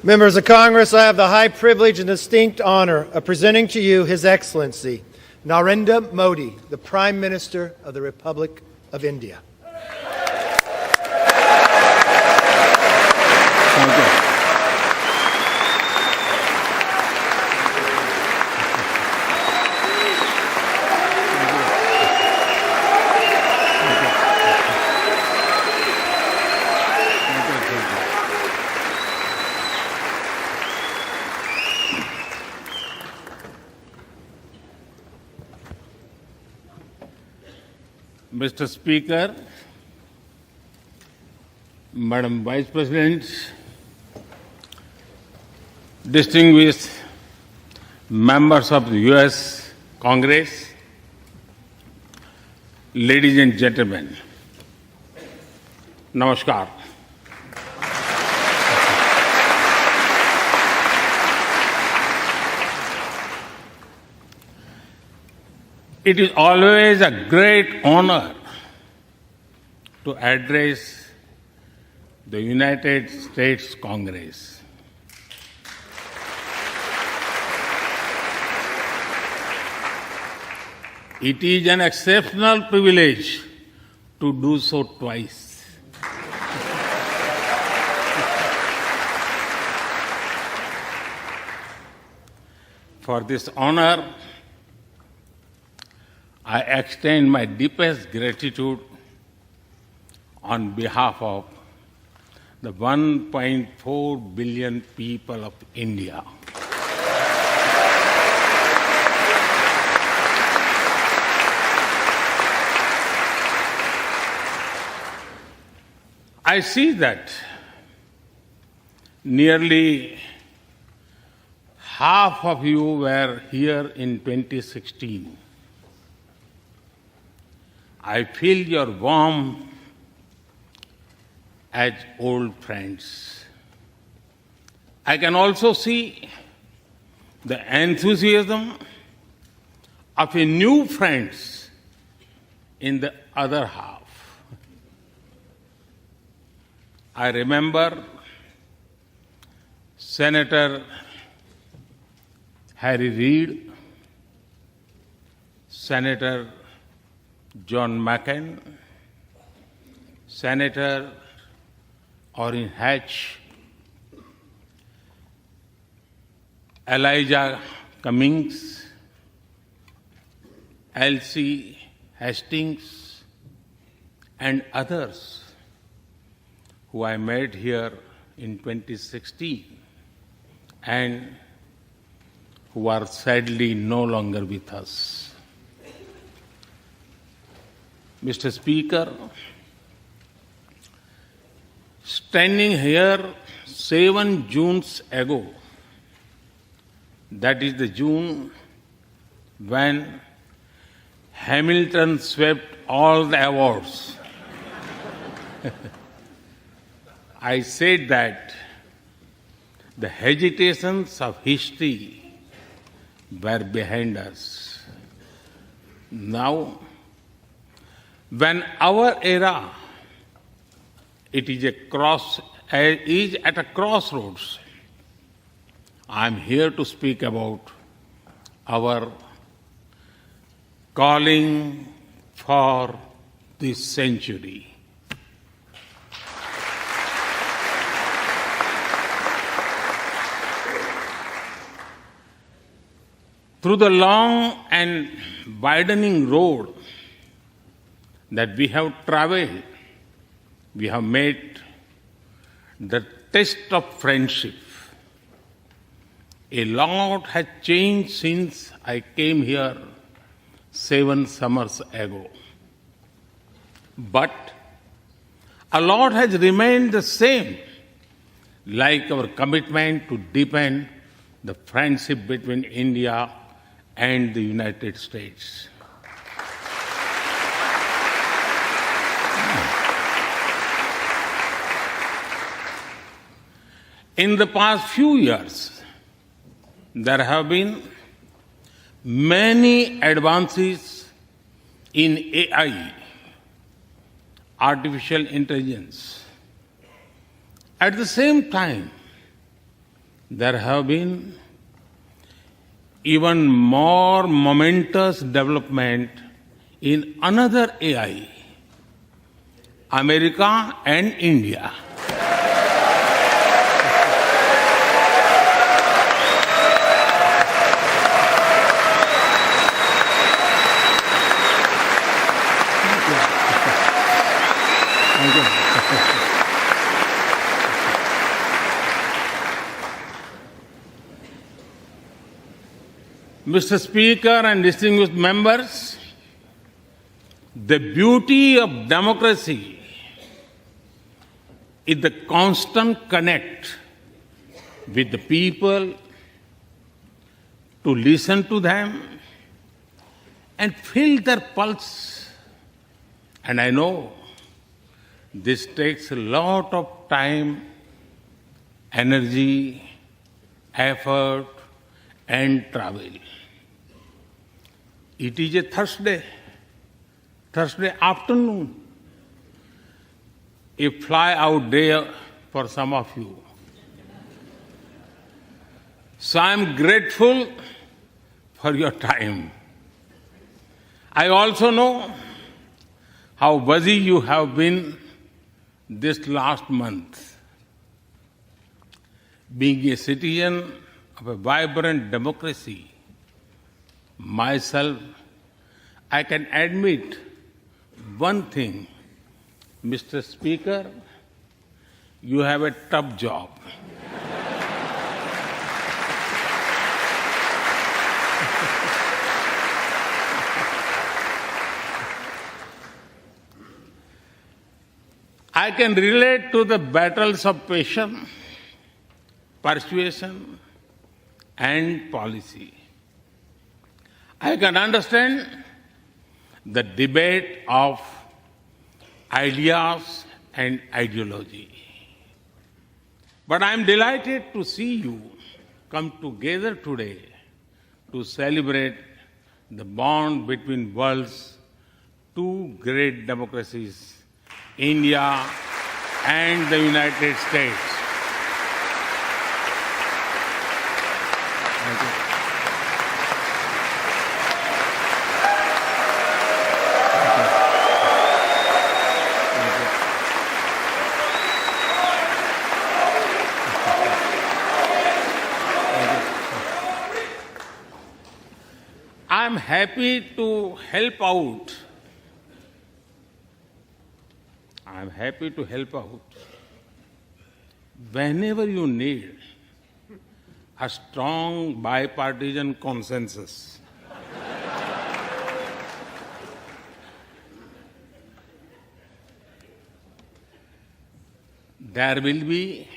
Members of Congress, I have the high privilege and distinct honor of presenting to you His Excellency Narendra Modi, the Prime Minister of the Republic of India. Thank you. Mr. Speaker, Madam Vice President, distinguished members of the U.S. Congress, ladies and gentlemen, Namaskar. It is always a great honor to address the United States Congress. It is an exceptional privilege to do so twice. For this honor, I extend my deepest gratitude on behalf of the 1.4 billion people of India. I see that nearly half of you were here in 2016. I feel your warmth as old friends. I can also see the enthusiasm of a new friends in the other half. I remember Senator Harry Reid, Senator John McCain, Senator Orrin Hatch, Elijah Cummings, Elsie Hastings, and others who I met here in 2016 and who are sadly no longer with us. Mr. Speaker, standing here 7 Junes ago, that is the June when Hamilton swept all the awards, I said that the hesitations of history were behind us. Now, when our era is at a crossroads, I am here to speak about our calling for this century. Through the long and widening road that we have traveled, we have made the test of friendship. A lot has changed since I came here 7 summers ago. But a lot has remained the same, like our commitment to deepen the friendship between India and the United States. In the past few years, there have been many advances in AI, artificial intelligence. At the same time, there have been even more momentous development in another AI, America and India. Mr. Speaker and distinguished members, the beauty of democracy is the constant connect with the people, to listen to them and feel their pulse. And I know this takes a lot of time, energy, effort, and travel. It is a Thursday afternoon, a fly-out day for some of you. So I am grateful for your time. I also know how busy you have been this last month. Being a citizen of a vibrant democracy, myself, I can admit one thing, Mr. Speaker, you have a tough job. I can relate to the battles of patience, persuasion, and policy. I can understand the debate of ideas and ideology. But I am delighted to see you come together today to celebrate the bond between world's two great democracies, India and the United States. Thank you. I'm happy to help out. I'm happy to help out whenever you need a strong bipartisan consensus. There will be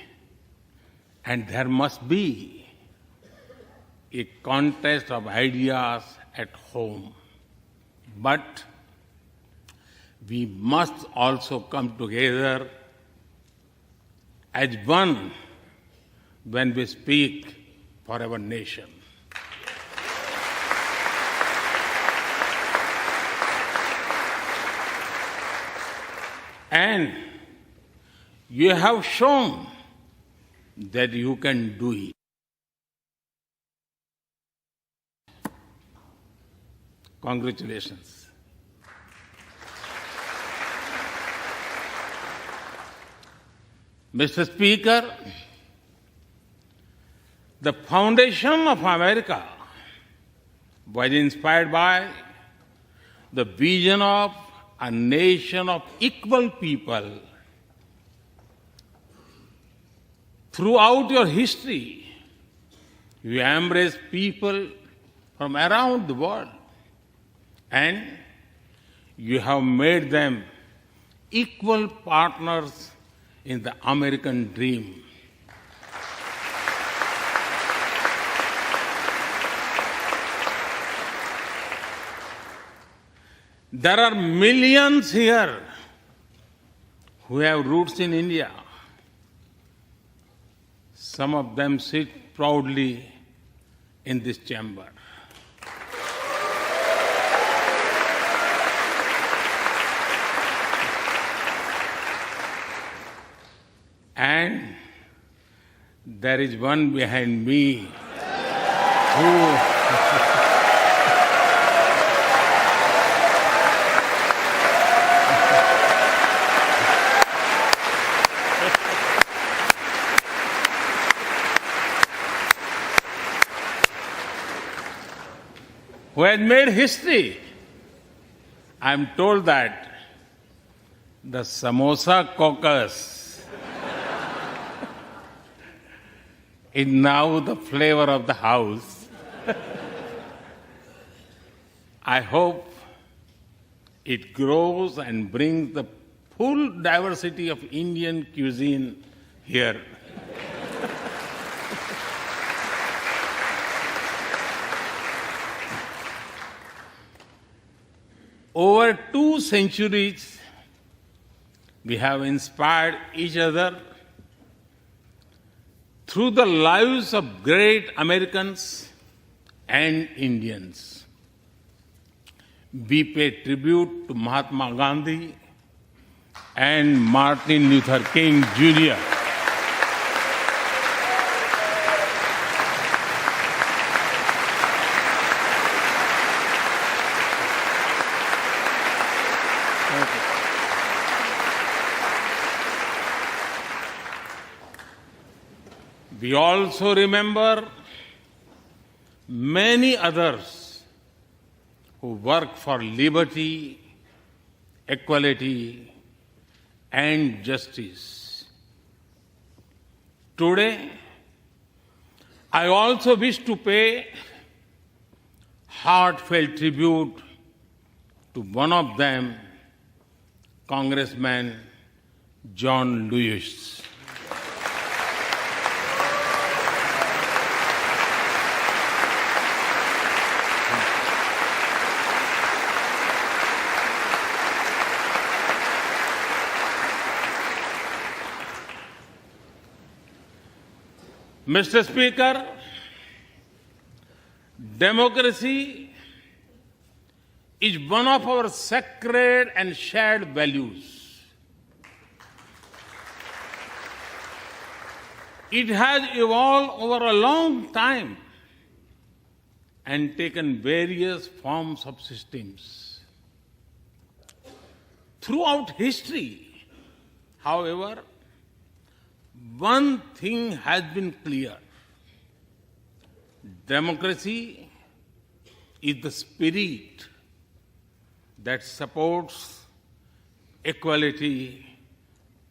and there must be a contest of ideas at home. But we must also come together as one when we speak for our nation. And you have shown that you can do it. Congratulations. Mr. Speaker, the foundation of America was inspired by the vision of a nation of equal people. Throughout your history, you embraced people from around the world, and you have made them equal partners in the American dream. There are millions here who have roots in India. Some of them sit proudly in this chamber. And There is one behind me who has made history. I'm told that the Samosa caucus is now the flavor of the house. I hope it grows and brings the full diversity of Indian cuisine here. Over 2 centuries, we have inspired each other through the lives of great Americans and Indians. We pay tribute to Mahatma Gandhi and Martin Luther King Jr. We also remember many others who work for liberty, equality, and justice. Today, I also wish to pay heartfelt tribute to one of them, Congressman John Lewis. Mr. Speaker, democracy is one of our sacred and shared values. It has evolved over a long time and taken various forms of systems. Throughout history, however, one thing has been clear. Democracy is the spirit that supports equality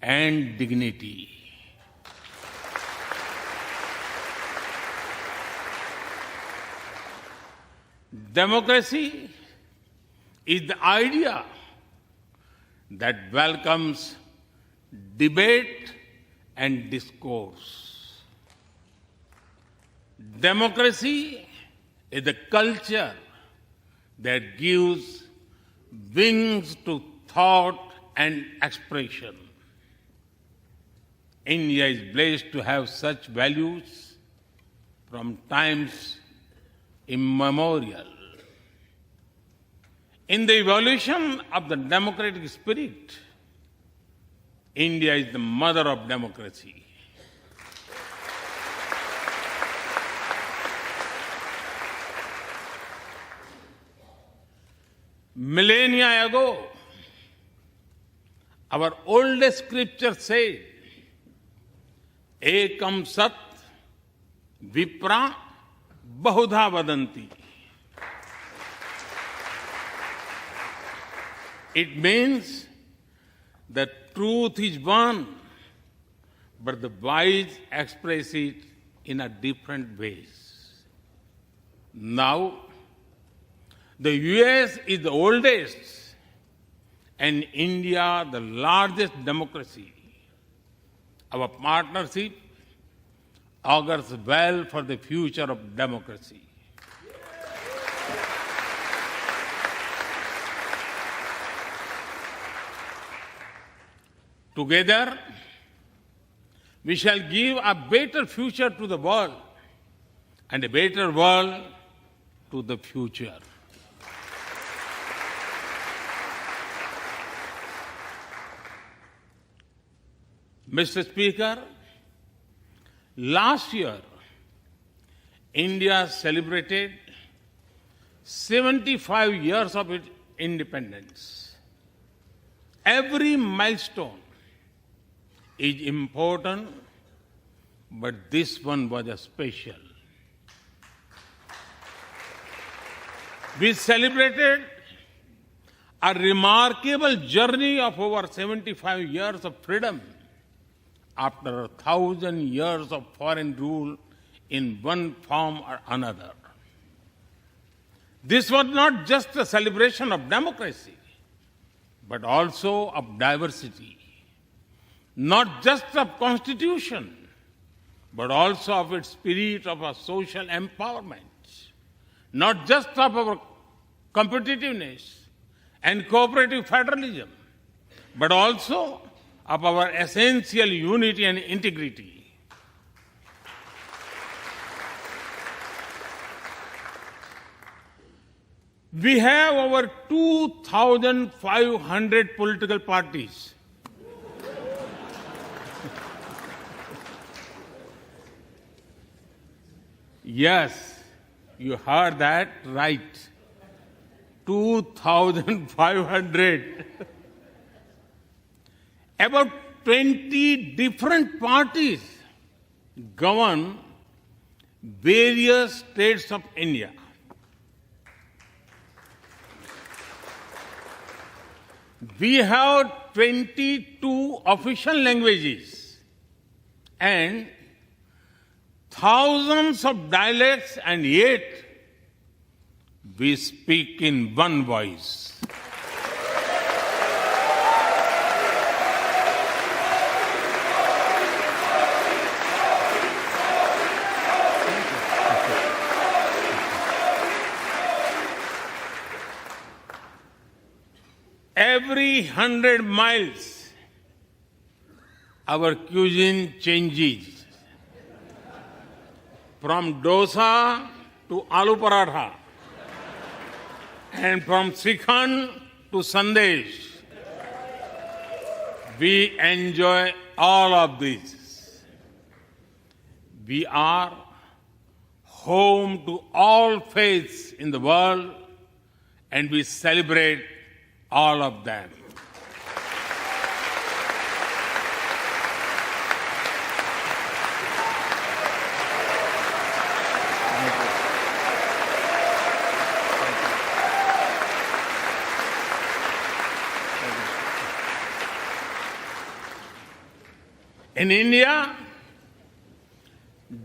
and dignity. Democracy is the idea that welcomes debate and discourse. Democracy is the culture that gives wings to thought and expression. India is blessed to have such values from times immemorial. In the evolution of the democratic spirit, India is the mother of democracy. Millennia ago, our oldest scripture said, Ekam Sat Vipra Bahudha Vadanti. It means that truth is one, but the wise express it in a different ways. Now, the US is the oldest and India the largest democracy. Our partnership augurs well for the future of democracy. Together, we shall give a better future to the world and a better world to the future. Mr. Speaker, Last year, India celebrated 75 years of its independence. Every milestone is important, but this one was a special. We celebrated a remarkable journey of over 75 years of freedom after 1,000 years of foreign rule in one form or another. This was not just a celebration of democracy, but also of diversity. Not just of constitution, but also of its spirit of a social empowerment. Not just of our competitiveness and cooperative federalism, but also of our essential unity and integrity. We have over 2,500 political parties. Yes, you heard that right. 2,500. About 20 different parties govern various states of India. We have 22 official languages and thousands of dialects, and yet we speak in one voice. Every 100 miles, our cuisine changes. From dosa to aloo paratha, and from Sikhan to Sandesh. We enjoy all of these. We are home to all faiths in the world, and we celebrate all of them. In India,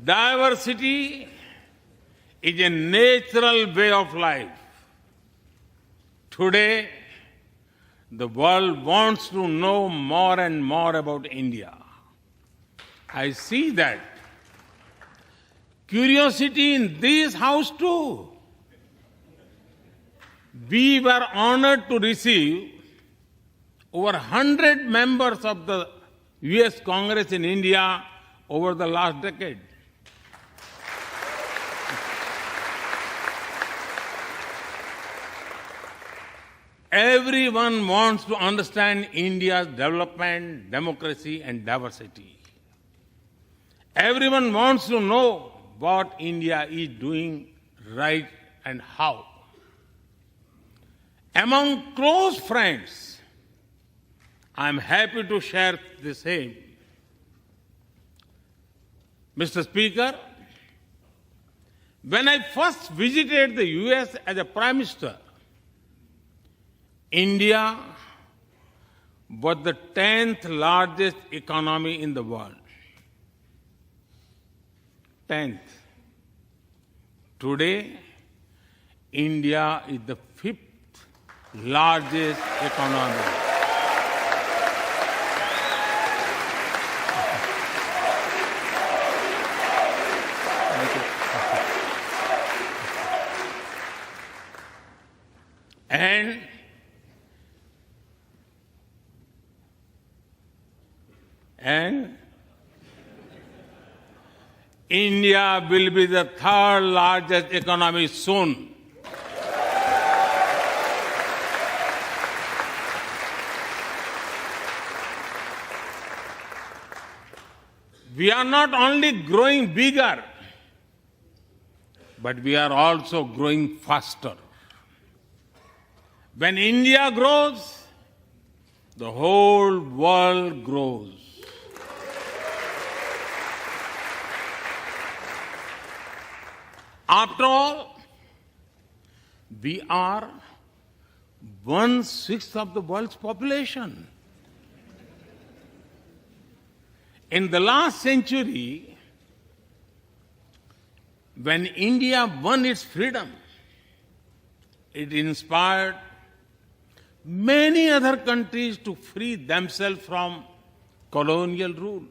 diversity is a natural way of life. Today, the world wants to know more and more about India. I see that. Curiosity in this house too. We were honored to receive over 100 members of the US Congress in India over the last decade. Everyone wants to understand India's development, democracy, and diversity. Everyone wants to know what India is doing right and how. Among close friends, I'm happy to share the same. Mr. Speaker, when I first visited the US as a Prime Minister, India was the 10th largest economy in the world. 10th. Today, India is the 5th largest economy. And India will be the 3rd largest economy soon. We are not only growing bigger, but we are also growing faster. When India grows, the whole world grows. After all, we are 1/6 of the world's population. In the last century, when India won its freedom, it inspired many other countries to free themselves from colonial rule.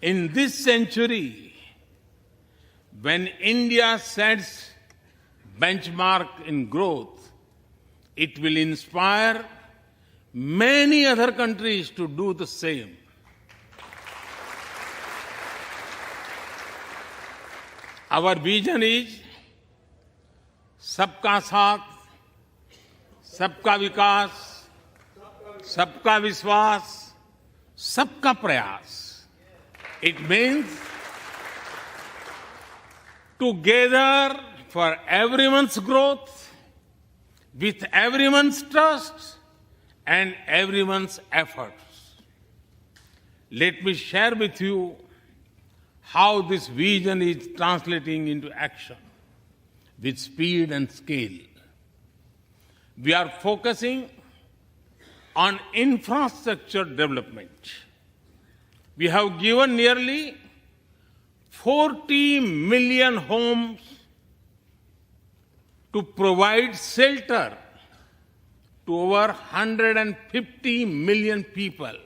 In this century, when India sets benchmark in growth, it will inspire many other countries to do the same. Our vision is सबका साथ, सबका विकास, सबका विश्वास, सबका प्रयास. It means together for everyone's growth, with everyone's trust and everyone's efforts. Let me share with you how this vision is translating into action with speed and scale. We are focusing on infrastructure development. We have given nearly 40 million homes to provide shelter to over 150 million people.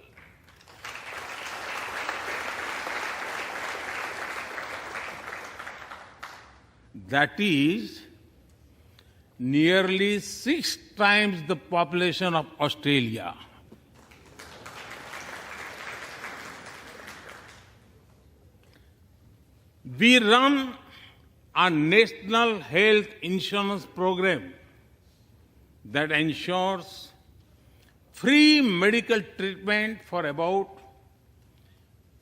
That is nearly 6 times the population of Australia. We run a national health insurance program that ensures free medical treatment for about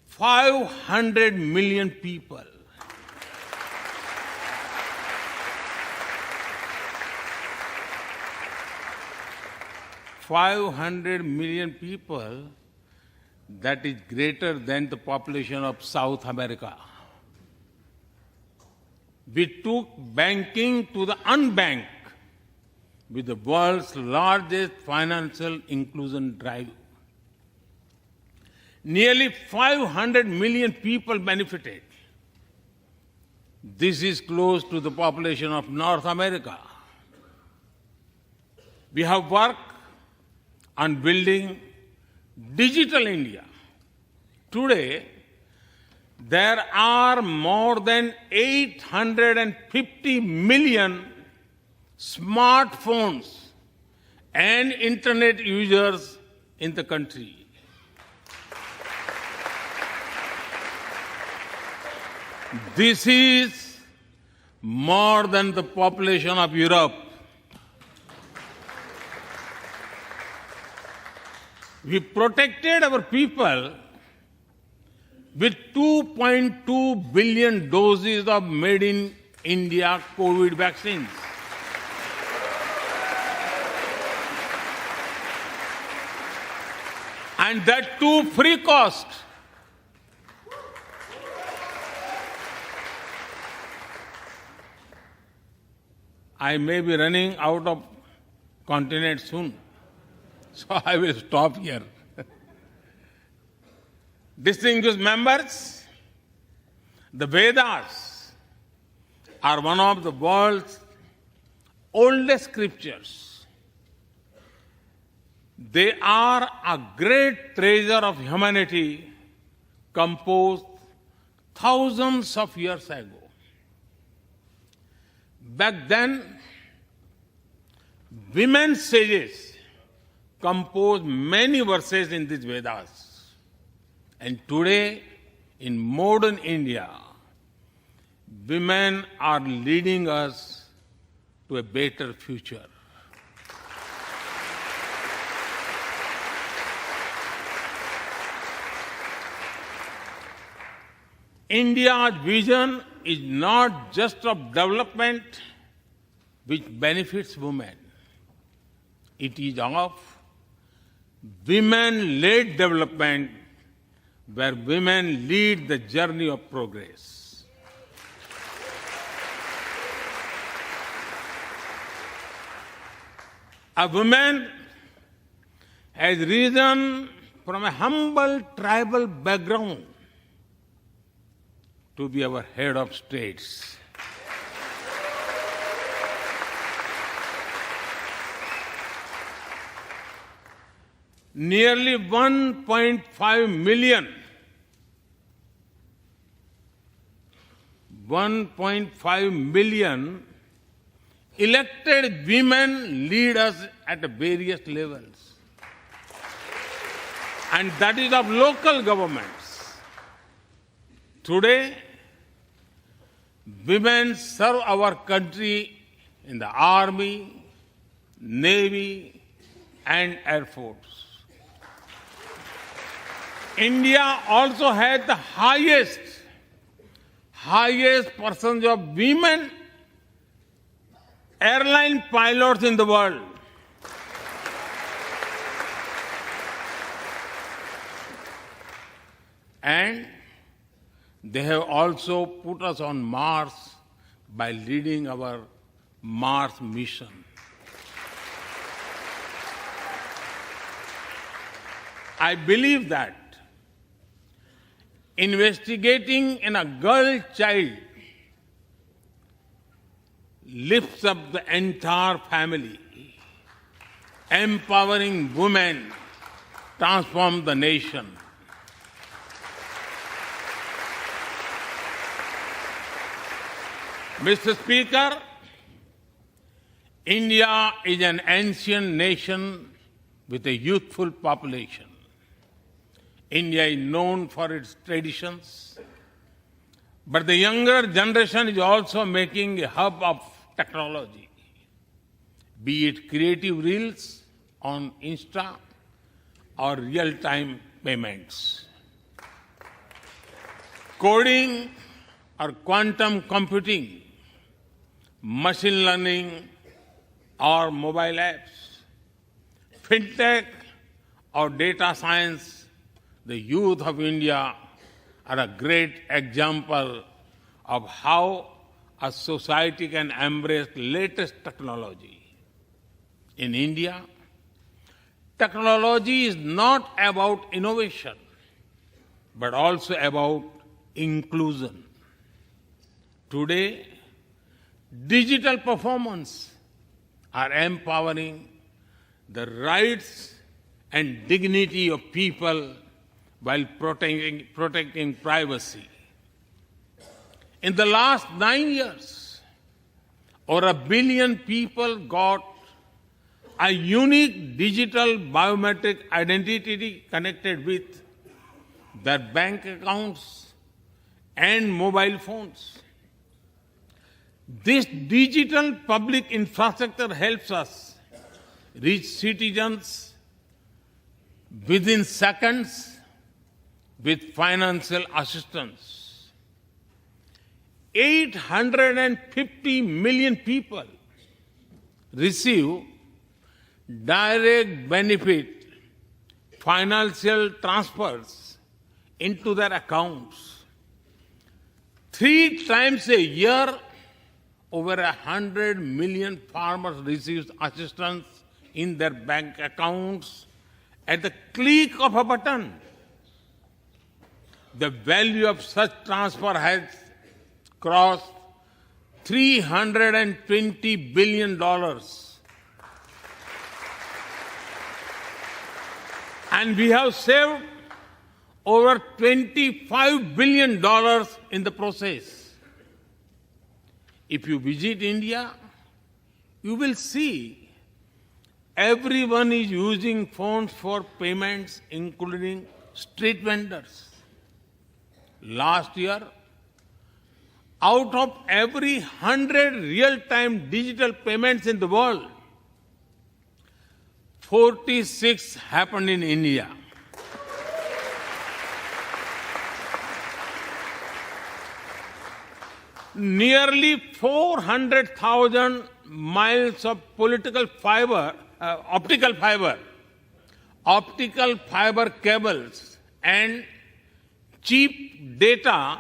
500 million people. $500 million people, that is greater than the population of South America. We took banking to the unbanked with the world's largest financial inclusion drive. Nearly 500 million people benefited. This is close to the population of North America. We have worked on building digital India. Today, there are more than 850 million smartphones and internet users in the country. This is more than the population of Europe. We protected our people with 2.2 billion doses of made in India COVID vaccines. And that too free cost. I may be running out of continent soon, so I will stop here. Distinguished members, the Vedas are one of the world's oldest scriptures. They are a great treasure of humanity composed thousands of years ago. Back then, women sages composed many verses in these Vedas. And today, in modern India, women are leading us to a better future. India's vision is not just of development which benefits women. It is of women-led development where women lead the journey of progress. A woman has risen from a humble tribal background to be our head of states. Nearly 1.5 million elected women lead us at various levels. And that is of local governments. Today, women serve our country in the Army, Navy, and Air Force. India also has the highest percentage of women airline pilots in the world. And they have also put us on Mars by leading our Mars mission. I believe that investigating in a girl child lifts up the entire family. Empowering women transforms the nation. Mr. Speaker, India is an ancient nation with a youthful population. India is known for its traditions, but the younger generation is also making a hub of technology, be it creative reels on Insta or real-time payments. Coding or quantum computing, machine learning or mobile apps, fintech or data science, the youth of India are a great example of how a society can embrace latest technology. In India, technology is not about innovation, but also about inclusion. Today, digital performance are empowering the rights and dignity of people while protecting privacy. In the last 9 years, over 1 billion people got a unique digital biometric identity connected with their bank accounts and mobile phones. This digital public infrastructure helps us reach citizens within seconds with financial assistance. 850 million people receive direct benefit financial transfers into their accounts. 3 times a year, over 100 million farmers receive assistance in their bank accounts at the click of a button. The value of such transfer has crossed $320 billion. And we have saved over $25 billion in the process. If you visit India, you will see everyone is using phones for payments, including street vendors. Last year, out of every 100 real-time digital payments in the world, 46 happened in India. nearly 400,000 miles of optical fiber cables and cheap data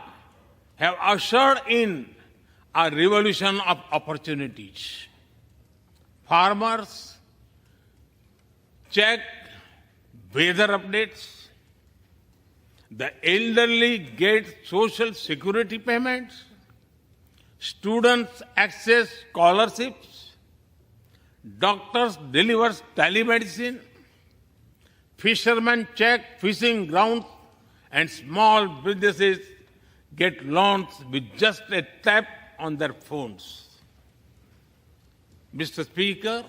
have ushered in a revolution of opportunities. Farmers check weather updates, the elderly get social security payments, students access scholarships, doctors deliver telemedicine, fishermen check fishing grounds, and small businesses get loans with just a tap on their phones. Mr. Speaker,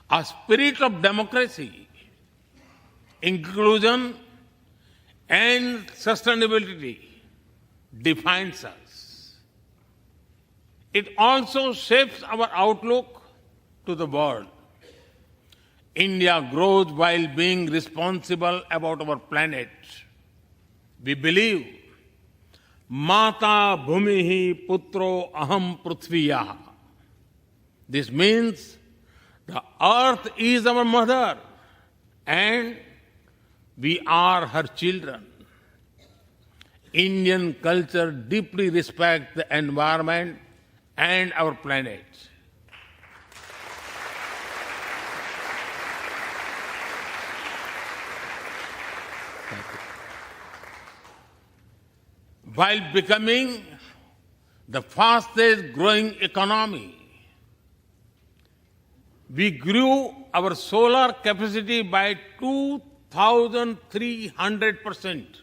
a spirit of democracy, inclusion, and sustainability defines us. It also shapes our outlook to the world. India grows while being responsible about our planet. We believe, Mata Bhumihi Putro Aham Prithviya. This means the earth is our mother and we are her children. Indian culture deeply respects the environment and our planet. While becoming the fastest growing economy, we grew our solar capacity by 2,300%.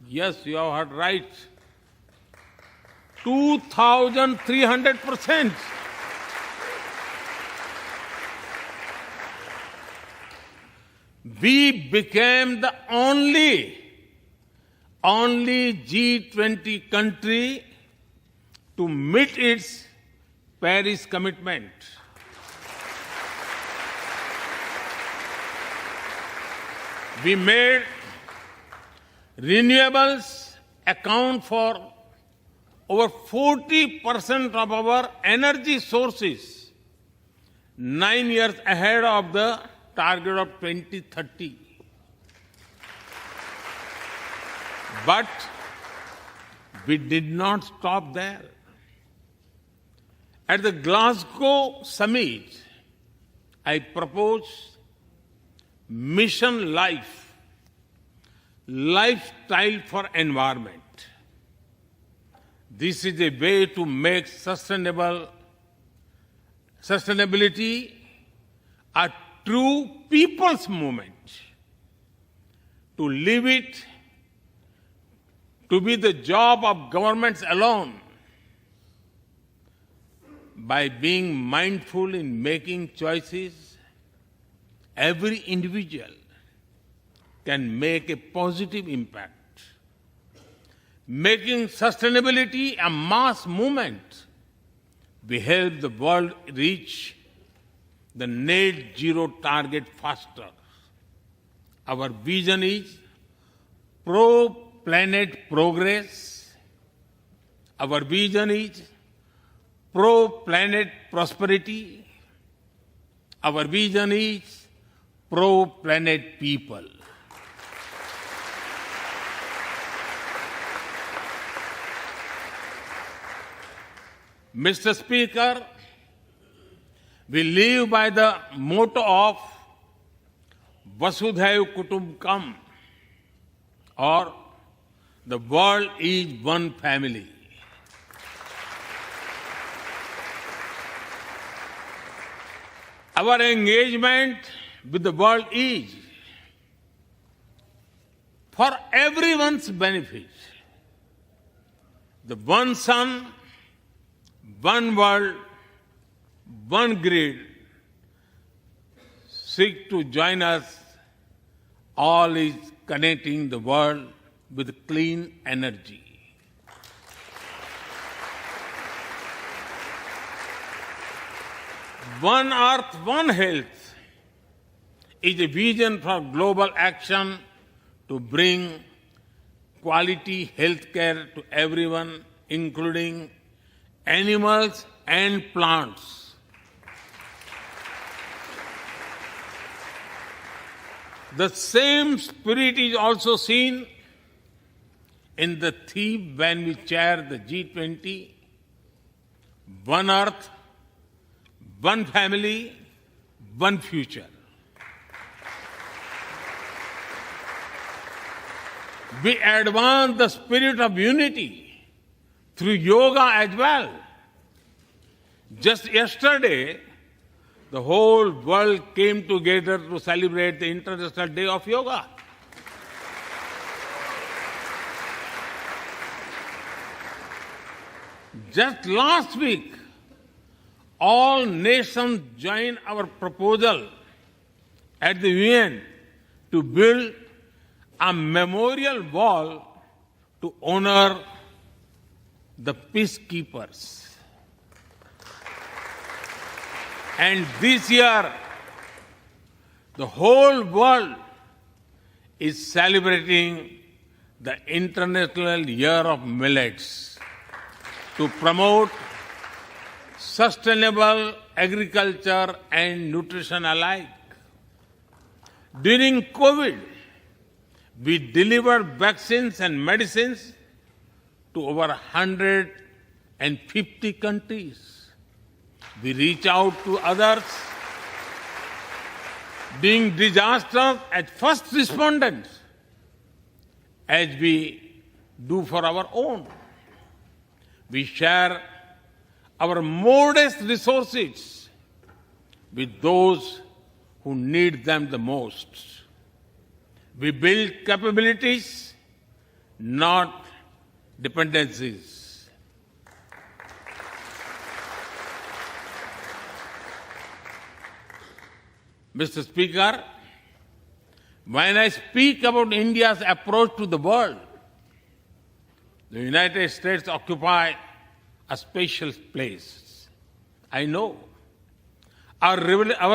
Yes, you have heard right. 2,300%. We became the only G20 country to meet its Paris commitment. We made renewables account for over 40% of our energy sources, 9 years ahead of the target of 2030. But we did not stop there. At the Glasgow summit, I proposed Mission Life, lifestyle for environment. This is a way to make sustainability a true people's movement. To leave it to be the job of governments alone. By being mindful in making choices, every individual can make a positive impact. Making sustainability a mass movement, we help the world reach the net zero target faster. Our vision is pro-planet progress. Our vision is pro-planet prosperity. Our vision is pro-planet people. Mr. Speaker, we live by the motto of Vasudhaiv Kutumbakam, or the world is one family. Our engagement with the world is for everyone's benefit. The one sun, one world, one grid seek to join us. All is connecting the world with clean energy. One Earth, One Health is a vision for global action to bring quality health care to everyone, including animals and plants. The same spirit is also seen in the theme when we chair the G20, One Earth, One Family, One Future. We advance the spirit of unity through yoga as well. Just yesterday, the whole world came together to celebrate the International Day of Yoga. Just last week, all nations joined our proposal at the UN to build a memorial wall to honor the peacekeepers. And this year, the whole world is celebrating the International Year of Millets to promote sustainable agriculture and nutrition alike. During COVID, we delivered vaccines and medicines to over 150 countries. We reach out to others, being disasters as first responders, as we do for our own. We share our modest resources with those who need them the most. We build capabilities, not dependencies. Mr. Speaker, when I speak about India's approach to the world, the United States occupy a special place. I know. Our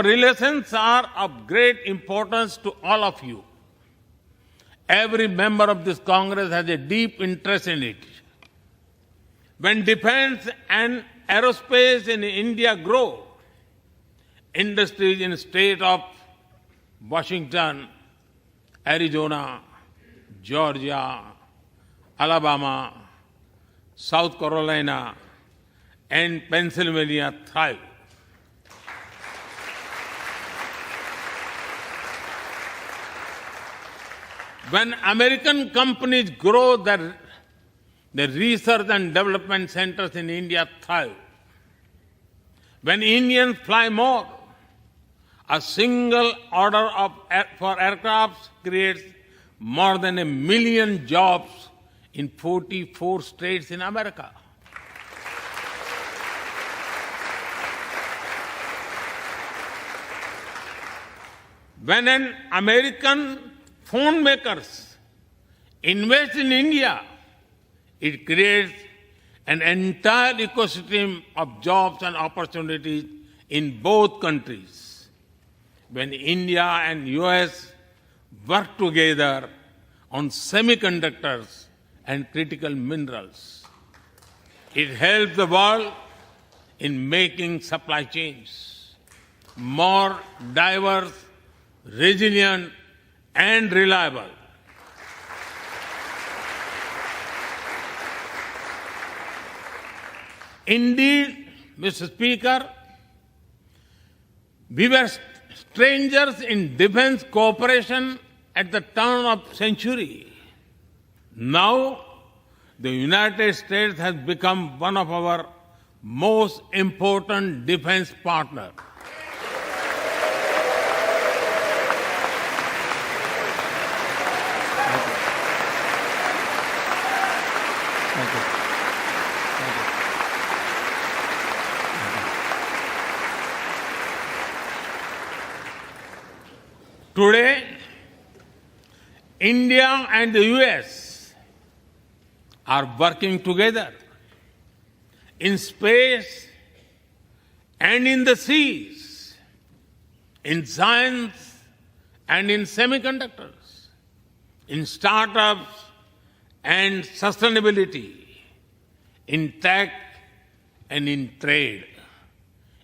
relations are of great importance to all of you. Every member of this Congress has a deep interest in it. When defense and aerospace in India grow, industries in the state of Washington, Arizona, Georgia, Alabama, South Carolina, and Pennsylvania thrive. When American companies grow their research and development centers in India thrive. When Indians fly more, a single order for aircrafts creates more than 1 million jobs in 44 states in America. When an American phone makers invest in India, it creates an entire ecosystem of jobs and opportunities in both countries. When India and US work together on semiconductors and critical minerals, it helps the world in making supply chains more diverse, resilient, and reliable. Indeed, Mr. Speaker, we were strangers in defense cooperation at the turn of century. Now, the United States has become one of our most important defense partners. Today, India and the US are working together in space and in the seas, in science and in semiconductors, in startups and sustainability, in tech and in trade,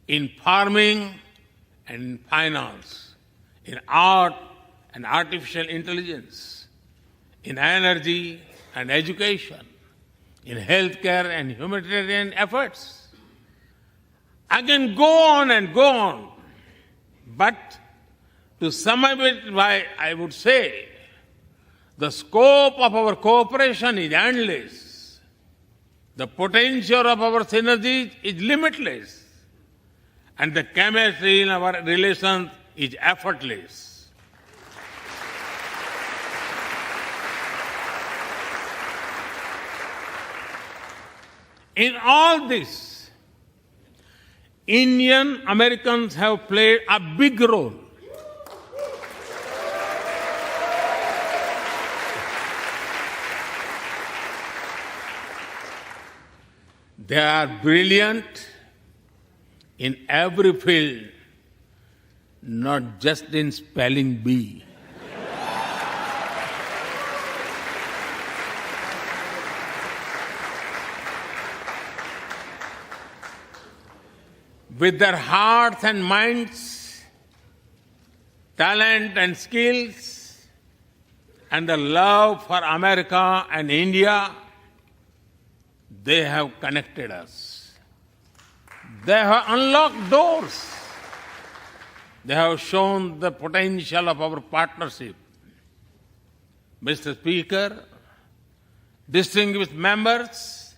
in farming and in finance, in art and artificial intelligence, in energy and education, in healthcare and humanitarian efforts. I can go on and go on, but to sum up it, I would say the scope of our cooperation is endless. The potential of our synergies is limitless. And the chemistry in our relations is effortless. In all this, Indian Americans have played a big role. They are brilliant in every field, not just in spelling bee. With their hearts and minds, talent and skills, and the love for America and India, they have connected us. They have unlocked doors. They have shown the potential of our partnership. Mr. Speaker, distinguished members,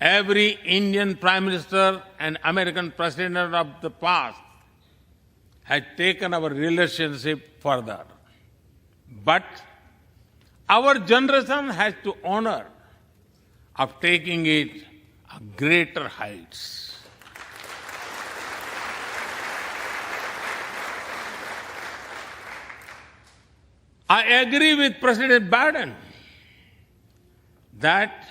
every Indian Prime Minister and American President of the past has taken our relationship further. But our generation has to honor of taking it to greater heights. I agree with President Biden that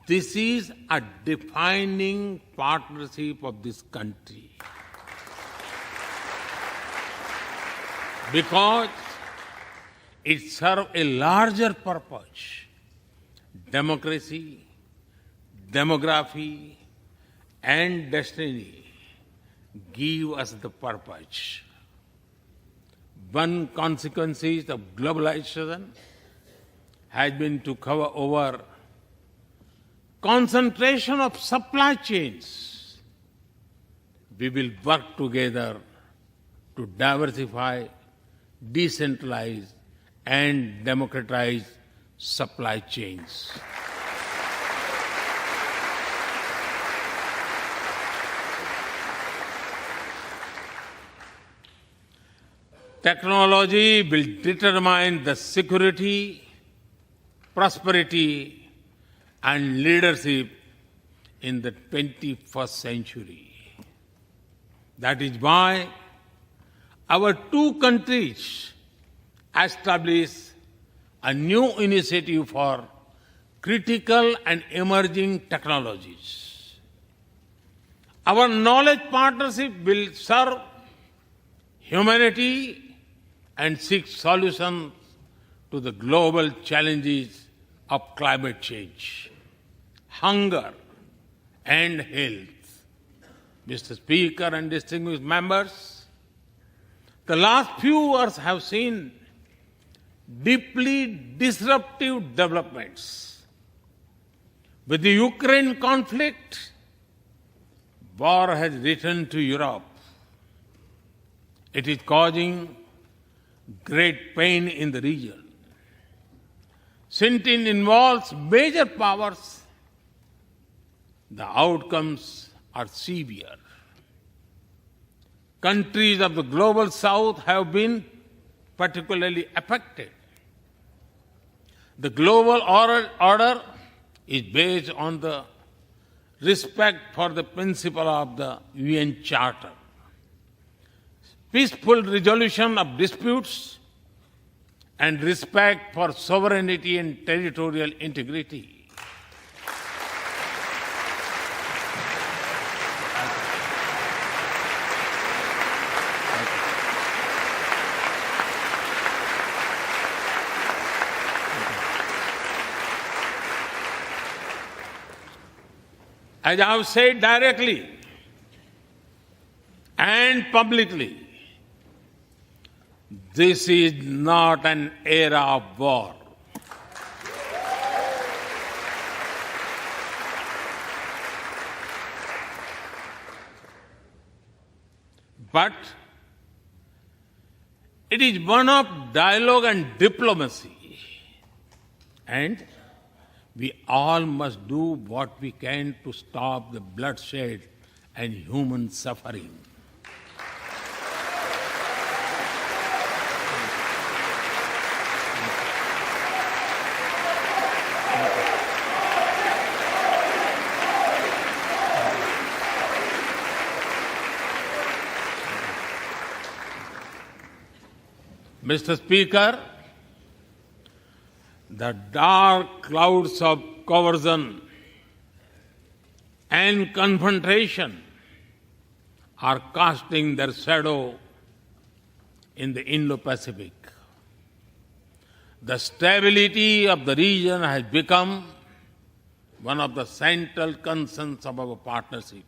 this is a defining partnership of this country, because it serves a larger purpose. Democracy, demography, and destiny give us the purpose. One consequence of globalization has been to cover over concentration of supply chains. We will work together to diversify, decentralize, and democratize supply chains. Technology will determine the security, prosperity, and leadership in the 21st century. That is why our two countries established a new initiative for critical and emerging technologies. Our knowledge partnership will serve humanity and seek solutions to the global challenges of climate change, hunger, and health. Mr. Speaker and distinguished members, the last few years have seen deeply disruptive developments. With the Ukraine conflict, war has returned to Europe. It is causing great pain in the region. Since it involves major powers, the outcomes are severe. Countries of the global south have been particularly affected. The global order is based on the respect for the principle of the UN Charter, peaceful resolution of disputes, and respect for sovereignty and territorial integrity. As I have said directly and publicly, this is not an era of war. But it is one of dialogue and diplomacy. And we all must do what we can to stop the bloodshed and human suffering. Mr. Speaker, the dark clouds of coercion and confrontation are casting their shadow in the Indo-Pacific. The stability of the region has become one of the central concerns of our partnership.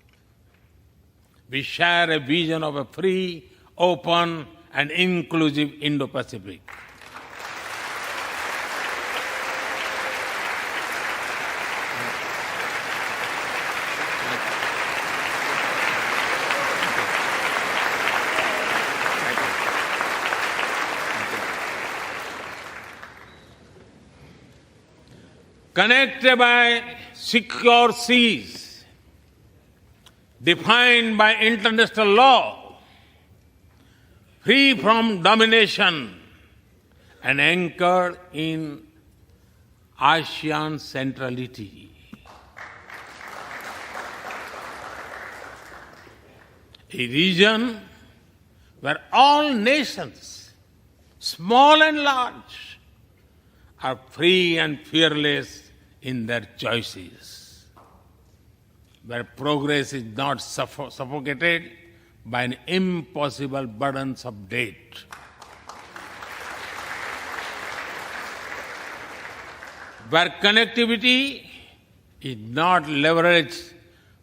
We share a vision of a free, open, and inclusive Indo-Pacific. Connected by secure seas, defined by international law, free from domination, and anchored in ASEAN centrality. A region where all nations, small and large, are free and fearless in their choices, where progress is not suffocated by an impossible burdens of debt. Where connectivity is not leveraged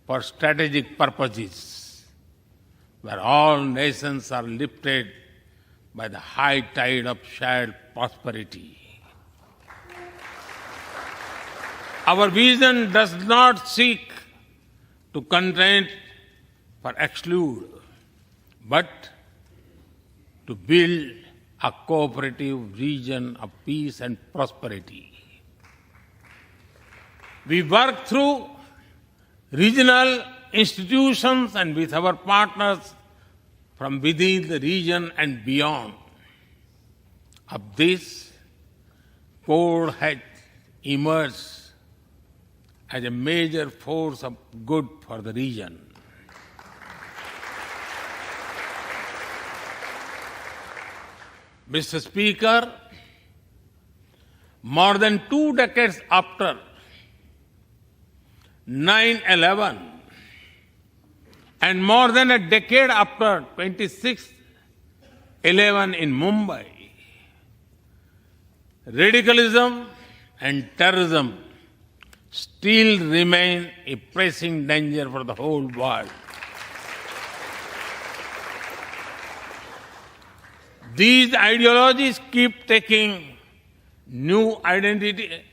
for strategic purposes, where all nations are lifted by the high tide of shared prosperity. Our vision does not seek to contain or exclude, but to build a cooperative region of peace and prosperity. We work through regional institutions and with our partners from within the region and beyond. Of this, Code has emerged as a major force of good for the region. Mr. Speaker, more than 2 decades after 9/11 and more than a decade after 26/11 in Mumbai, radicalism and terrorism still remain a pressing danger for the whole world. These ideologies keep taking new identity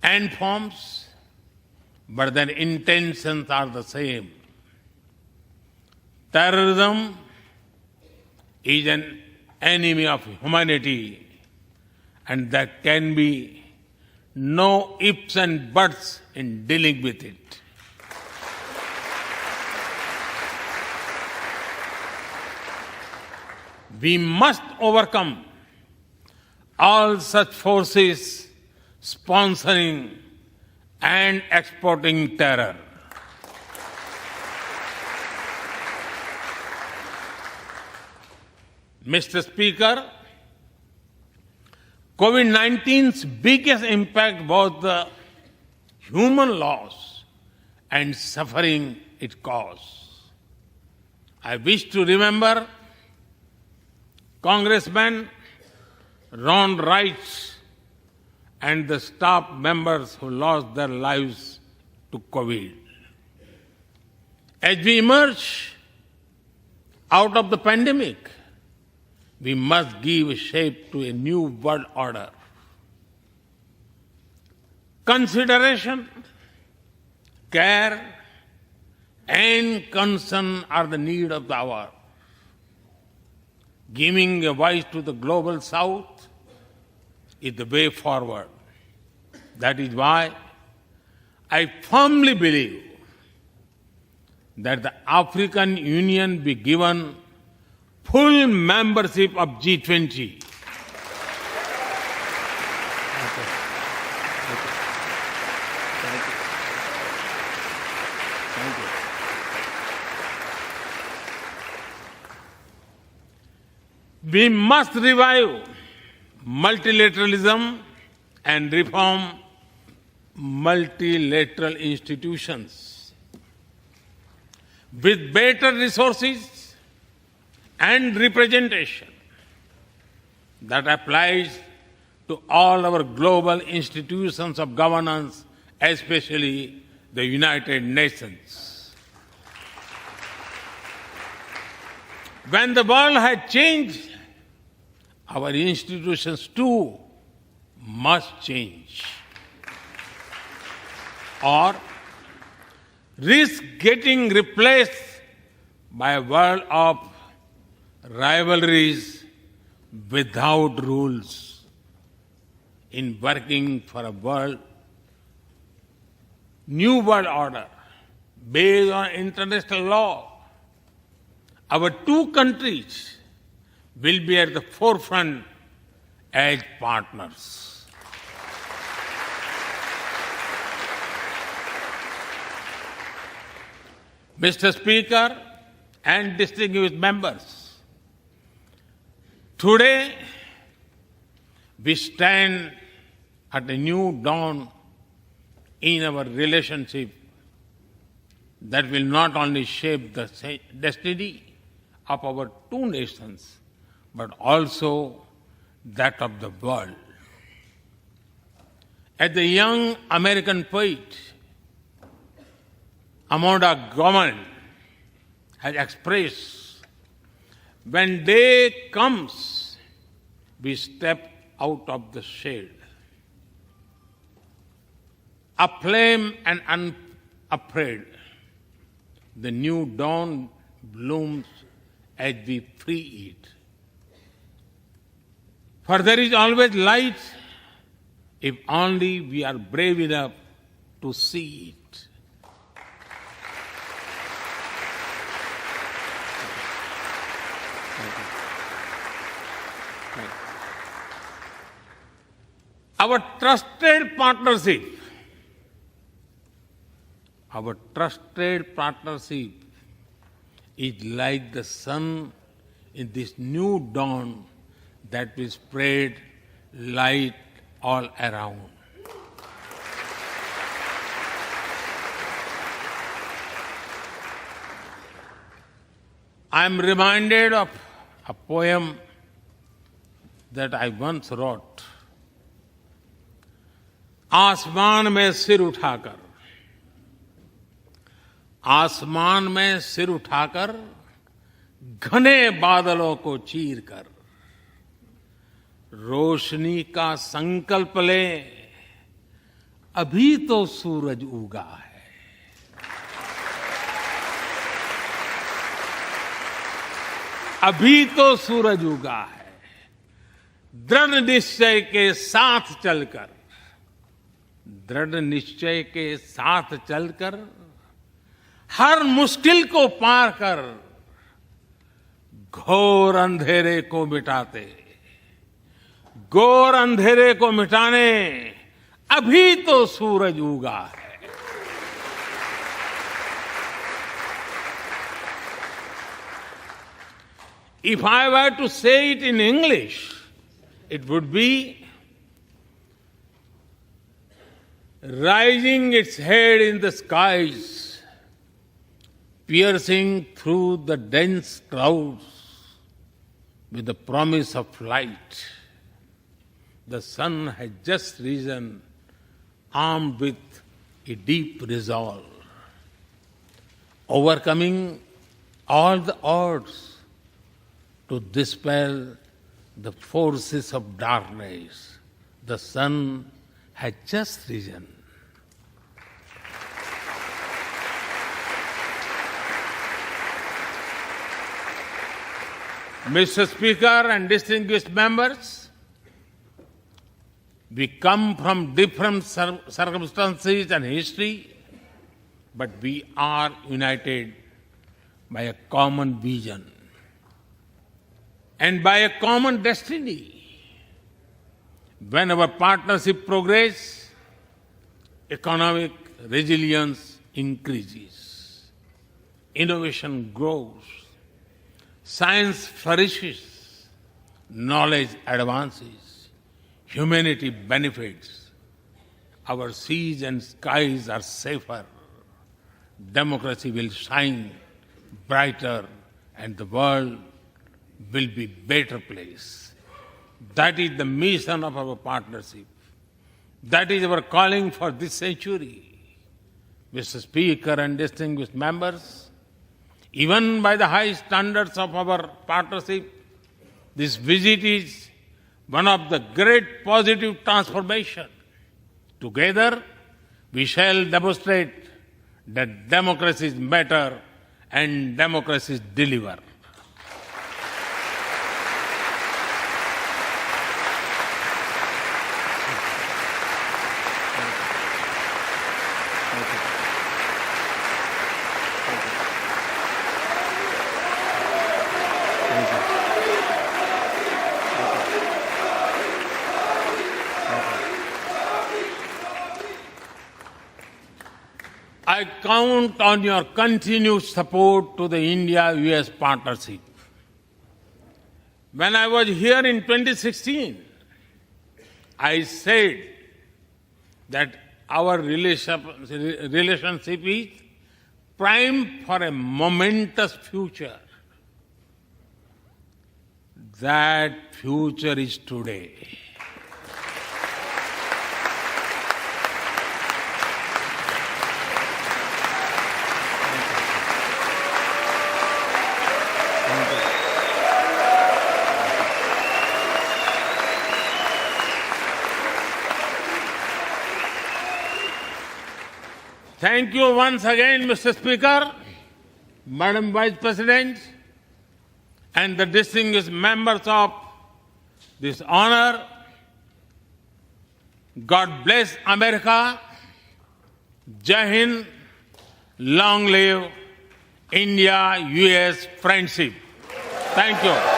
and forms, but their intentions are the same. Terrorism is an enemy of humanity, and there can be no ifs and buts in dealing with it. We must overcome all such forces sponsoring and exporting terror. Mr. Speaker, COVID-19's biggest impact was the human loss and suffering it caused. I wish to remember Congressman Ron Wright and the staff members who lost their lives to COVID. As we emerge out of the pandemic, we must give shape to a new world order. Consideration, care, and concern are the need of the hour. Giving a voice to the global south is the way forward. That is why I firmly believe that the African Union be given full membership of G20. We must revive multilateralism and reform multilateral institutions. With better resources and representation that applies to all our global institutions of governance, especially the United Nations. When the world has changed, our institutions too must change, or risk getting replaced by a world of rivalries without rules. In working for a new world order based on international law, our two countries will be at the forefront as partners. Mr. Speaker and distinguished members, today we stand at a new dawn in our relationship that will not only shape the destiny of our two nations, but also that of the world. As the young American poet Amanda Gorman has expressed, when day comes, we step out of the shade. Aflame and unafraid, the new dawn blooms as we free it. For there is always light if only we are brave enough to see it. Our trusted partnership is like the sun in this new dawn that will spread light all around. I am reminded of a poem that I once wrote. आसमान में सिर उठाकर घने बादलों को चीर कर रोशनी का संकल्प ले, अभी तो सूरज उगा है। अभी तो सूरज उगा है। दृढ़ निश्चय के साथ चलकर हर मुश्किल को पार कर घोर अंधेरे को मिटाने अभी तो सूरज उगा है। If I were to say it in English, it would be rising its head in the skies, piercing through the dense clouds with the promise of light. The sun has just risen, armed with a deep resolve, overcoming all the odds to dispel the forces of darkness. The sun had just risen. Mr. Speaker and distinguished members, we come from different circumstances and history, but we are united by a common vision and by a common destiny. When our partnership progresses, economic resilience increases, innovation grows, science flourishes, knowledge advances, humanity benefits, our seas and skies are safer, democracy will shine brighter, and the world will be a better place. That is the mission of our partnership. That is our calling for this century. Mr. Speaker and distinguished members, even by the high standards of our partnership, this visit is one of the great positive transformation. Together, we shall demonstrate that democracies matter and democracies deliver. I count on your continued support to the India-US partnership. When I was here in 2016, I said that our relationship is primed for a momentous future. That future is today. Thank you once again, Mr. Speaker, Madam Vice President, and the distinguished members of this honor. God bless America. Jai Hind. Long live India-US friendship. Thank you.